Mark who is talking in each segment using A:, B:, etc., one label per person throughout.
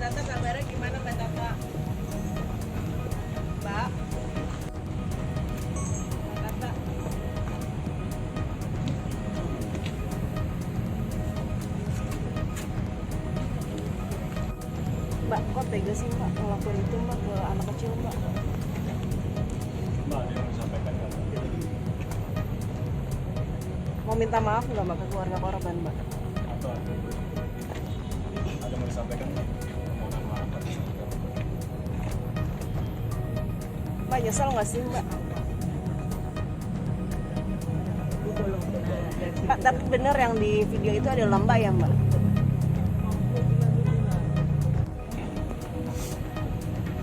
A: Tata kabarnya gimana Mbak Tata? Mbak? Mbak Tata? Mbak, kok tega sih Mbak ngelakuin itu Mbak ke anak kecil Mbak?
B: Mbak, ada yang disampaikan nggak?
A: Mau minta maaf nggak Mbak ke keluarga korban Mbak?
B: Atau ada yang mau disampaikan nggak? Permohonan maaf atas keluarga.
A: Mbak nyesel nggak sih Mbak? Mbak, tapi bener yang di video itu adalah Mbak ya Mbak?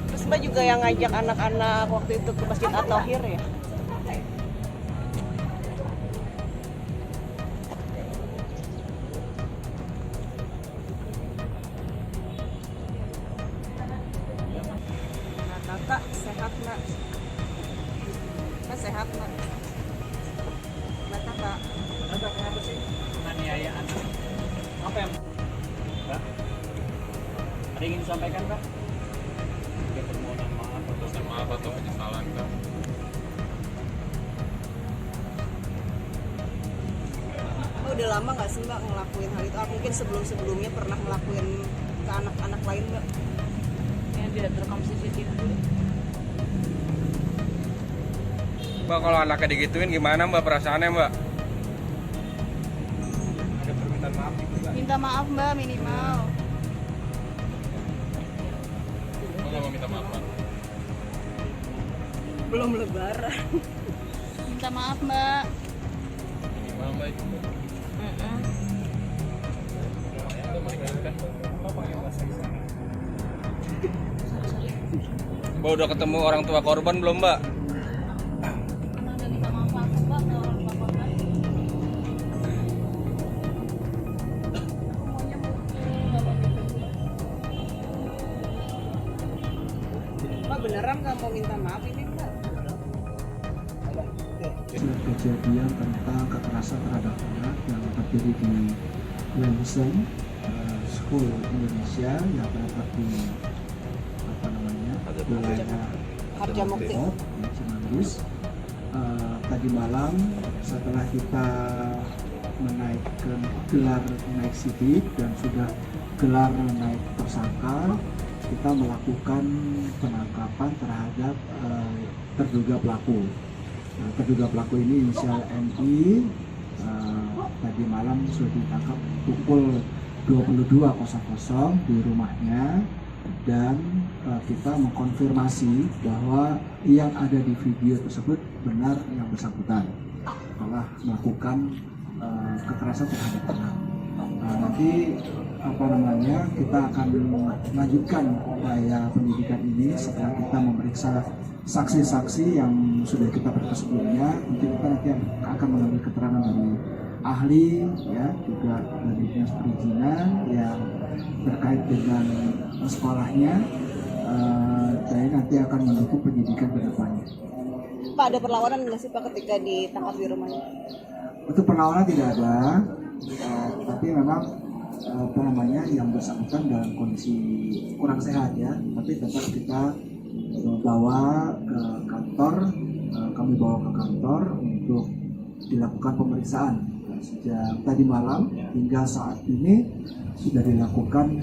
A: Terus Mbak juga yang ngajak anak-anak waktu itu ke Masjid At-Tahir ya? Nah, Kakak sehat Mbak? Mbak sehat Mbak? Mbak Kakak?
B: Ada kenapa sih? Penganiayaan. Apa yang? Mbak? Ada yang ingin disampaikan, Kak? Ada permohonan maaf atau penyesalan, Kak?
A: Oh, udah lama nggak sih Mbak ngelakuin hal itu? Mungkin sebelum-sebelumnya pernah ngelakuin ke anak-anak lain Mbak? Yang tidak terekam CCTV.
C: Mbak, kalau anaknya digituin gimana Mbak perasaannya Mbak?
B: Ada permintaan maaf gitu, Kak?
A: Minta maaf Mbak minimal.
C: Mbak nggak mau minta maaf Mbak?
A: Belum lebaran. Minta maaf Mbak.
C: Minimal Mbak itu Mbak. Mbak udah ketemu orang tua korban belum Mbak?
A: Udah minta maaf langsung Mbak ke orang tua korban. Aku maunya Mbak beneran nggak mau minta maaf ini Mbak?
D: Kejadian tentang kekerasan terhadap anak yang terjadi di Lansing School Indonesia yang terdapat di wilayah
A: Harjamukti.
D: Depok, Cimanggis. Tadi malam setelah kita menaikkan gelar naik sidik dan sudah gelar naik tersangka, kita melakukan penangkapan terhadap terduga pelaku. Terduga pelaku ini inisial MI tadi malam sudah ditangkap pukul 22.00 di rumahnya, dan kita mengkonfirmasi bahwa yang ada di video tersebut benar yang bersangkutan telah melakukan kekerasan terhadap anak. Nanti kita akan melanjutkan upaya penyidikan ini setelah kita memeriksa saksi-saksi yang sudah kita periksa sebelumnya. Nanti kita akan mengambil keterangan dari ahli, ya, juga dari dinas perizinan yang terkait dengan sekolahnya. Saya nanti akan mendukung penyidikan ke depannya.
A: Pak, ada perlawanan nggak sih Pak ketika ditangkap di rumahnya?
D: Untuk perlawanan tidak ada, tapi memang yang bersangkutan dalam kondisi kurang sehat, ya. Tapi tetap kita bawa ke kantor, kami bawa ke kantor untuk dilakukan pemeriksaan. Sejak tadi malam hingga saat ini sudah dilakukan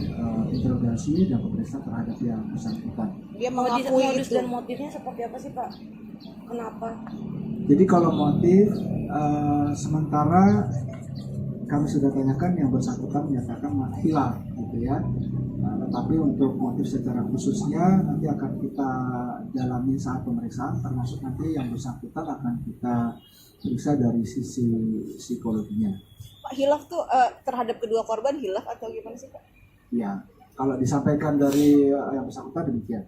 D: interogasi dan pemeriksaan terhadap yang bersangkutan.
A: Dia mengakui
E: Modus
A: itu.
E: dan motifnya seperti apa sih Pak? Kenapa?
D: Jadi kalau motif sementara kami sudah tanyakan, yang bersangkutan menyatakan hilaf, gitu ya. Tetapi untuk motif secara khususnya nanti akan kita dalami saat pemeriksaan, termasuk nanti yang bersangkutan akan kita periksa dari sisi psikologinya.
A: Pak, hilaf tuh terhadap kedua korban hilaf atau gimana sih Pak?
D: Ya, kalau disampaikan dari yang bersangkutan demikian.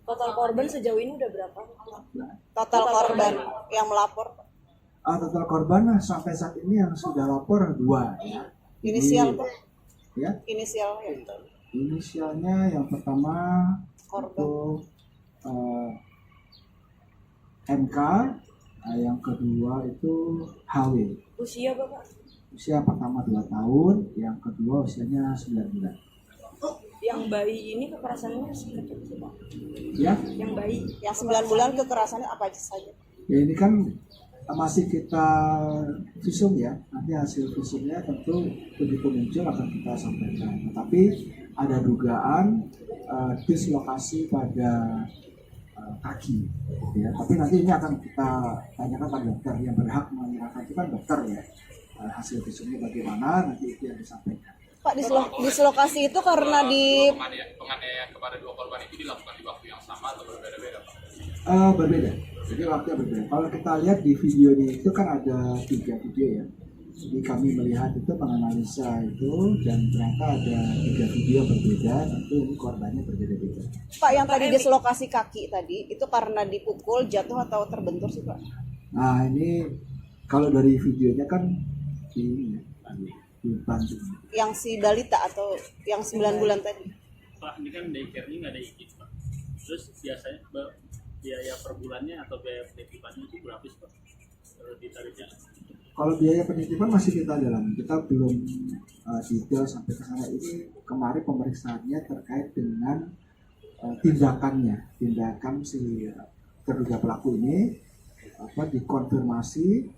E: Total korban sejauh ini udah berapa?
A: Total korban yang melapor.
D: Total korban sampai saat ini yang sudah lapor 2. Ya.
A: Inisial Pak?
D: Ya,
A: Inisial ya.
D: inisialnya yang pertama
A: Korban.
D: itu MK, yang kedua itu HW.
E: Usia Bapak?
D: Usia pertama 2 tahun, yang kedua usianya 9 bulan.
E: Yang bayi ini kekerasannya seperti apa sih Pak?
D: Ya,
E: Yang bayi.
A: Yang 9 bulan kekerasannya apa aja saja?
D: ya ini kan masih kita visum ya. Nanti hasil visumnya tentu begitu muncul akan kita sampaikan. Tetapi ada dugaan dislokasi pada kaki, gitu ya. Tapi nanti ini akan kita tanyakan pada dokter yang berhak menyerahkan, itu kan dokter ya. Hasil visumnya bagaimana nanti itu yang disampaikan.
A: Pak, dislokasi itu karena di
C: Penganiayaan kepada dua korban itu dilakukan di waktu yang sama atau berbeda-beda, Pak?
D: Berbeda, jadi waktunya berbeda. Kalau kita lihat di videonya itu kan ada 3 video ya. Jadi kami melihat itu menganalisa itu dan ternyata ada 3 video berbeda, tentu ini korbannya berbeda-beda.
A: Pak yang tadi dislokasi kaki tadi itu karena dipukul, jatuh atau terbentur sih Pak?
D: Nah ini kalau dari videonya kan di Bandung.
A: Yang si balita atau yang 9 bulan tadi?
B: Pak, ini kan daycare-nya nggak ada izin, Pak. Terus biasanya biaya per bulannya atau biaya penitipannya itu berapa sih, Pak? Kalau ditariknya?
D: Kalau biaya penitipan masih kita dalami, kita belum detail sampai ke sana. Ini kemarin pemeriksaannya terkait dengan tindakan si terduga pelaku ini dikonfirmasi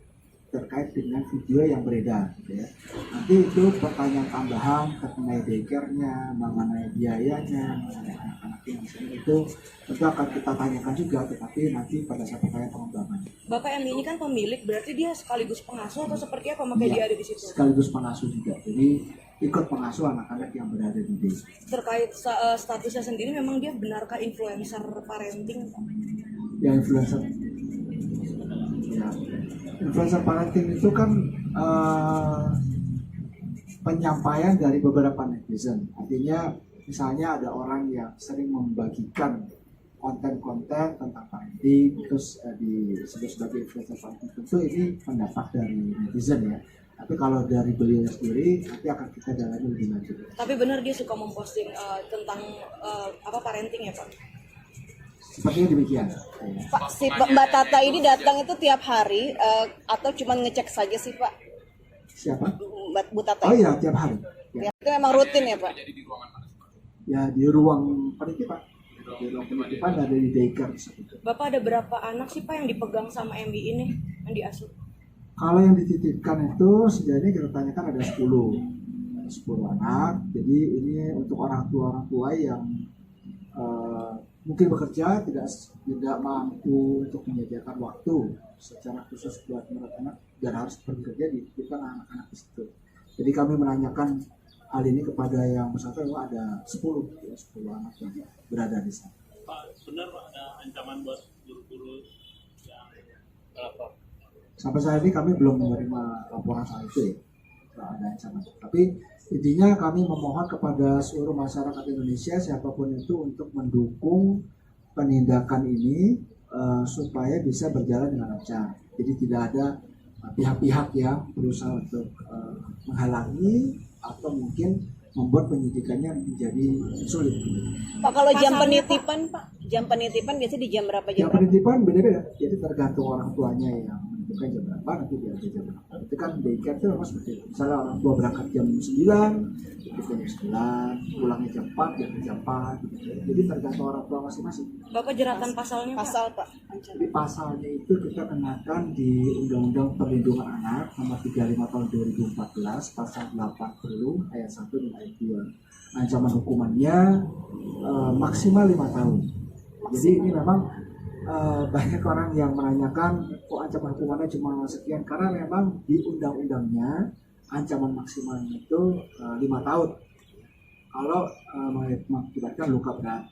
D: terkait dengan video yang beredar, gitu ya. Nanti itu pertanyaan tambahan mengenai daycare-nya, mengenai biayanya, mengenai anak-anak yang di sini itu tentu akan kita tanyakan juga, tetapi nanti pada saat pertanyaan pengembangan.
E: Bapak M ini kan pemilik, berarti dia sekaligus pengasuh atau seperti apa makanya
D: Iya,
E: dia ada di situ?
D: sekaligus pengasuh juga, jadi ikut pengasuh anak-anak yang berada di desa.
E: Terkait statusnya sendiri, memang dia benarkah influencer parenting?
D: Ya influencer, ya influencer parenting itu kan penyampaian dari beberapa netizen. Artinya misalnya ada orang yang sering membagikan konten-konten tentang parenting terus disebut sebagai influencer parenting, tentu ini pendapat dari netizen ya. Tapi kalau dari beliau sendiri nanti akan kita dalami lebih lanjut.
E: Tapi benar dia suka memposting tentang parenting ya Pak?
D: Sepertinya demikian.
A: Pak, si Mbak Tata ini datang itu tiap hari atau cuma ngecek saja sih Pak?
D: Siapa?
A: Mbak Bu Tata
D: Oh
A: itu?
D: iya, tiap hari. Ya,
A: Itu memang rutin ya Pak?
C: Jadi di ruangan mana sih, Pak?
D: ya di ruang penitipan. Di ruang penitipan ada di daycare seperti itu.
E: Bapak ada berapa anak sih Pak yang dipegang sama MI ini, yang diasuh?
D: Kalau yang dititipkan itu sejauh ini kita tanyakan ada 10 anak. Jadi ini untuk orang tua yang mungkin bekerja tidak mampu untuk menyediakan waktu secara khusus buat merawat anak dan harus bekerja dititipkan anak-anak di situ. Jadi kami menanyakan hal ini kepada yang bersangkutan, ada 10 anak yang berada di sana.
B: Pak, benar Pak ada ancaman buat guru-guru yang lapor?
D: Sampai saat ini kami belum menerima laporan soal itu ya, tidak ada ancaman. Tapi intinya kami memohon kepada seluruh masyarakat Indonesia siapapun itu untuk mendukung penindakan ini supaya bisa berjalan dengan lancar. Jadi tidak ada pihak-pihak yang berusaha untuk menghalangi atau mungkin membuat penyidikannya menjadi sulit.
A: Pak kalau jam penitipan Pak, jam penitipan biasanya di jam berapa?
D: Jam penitipan beda-beda, jadi tergantung orang tuanya yang menentukan jam berapa, nanti dia ada jam berapa. Itu kan daycare itu memang seperti itu. Misalnya orang tua berangkat jam 9, itu jam 9, pulangnya jam 4, jam 4, gitu. Jadi tergantung orang tua masing-masing.
E: Bapak jeratan pasalnya Pak?
A: Pasal Pak.
D: Jadi pasalnya itu kita kenakan di Undang-Undang Perlindungan Anak nomor 35 tahun 2014 pasal 80 ayat 1 dan ayat 2. Ancaman hukumannya maksimal 5 tahun. Jadi ini memang banyak orang yang menanyakan kok ancaman hukumannya cuma sekian, karena memang di undang-undangnya ancaman maksimalnya itu 5 tahun kalau mengakibatkan luka berat.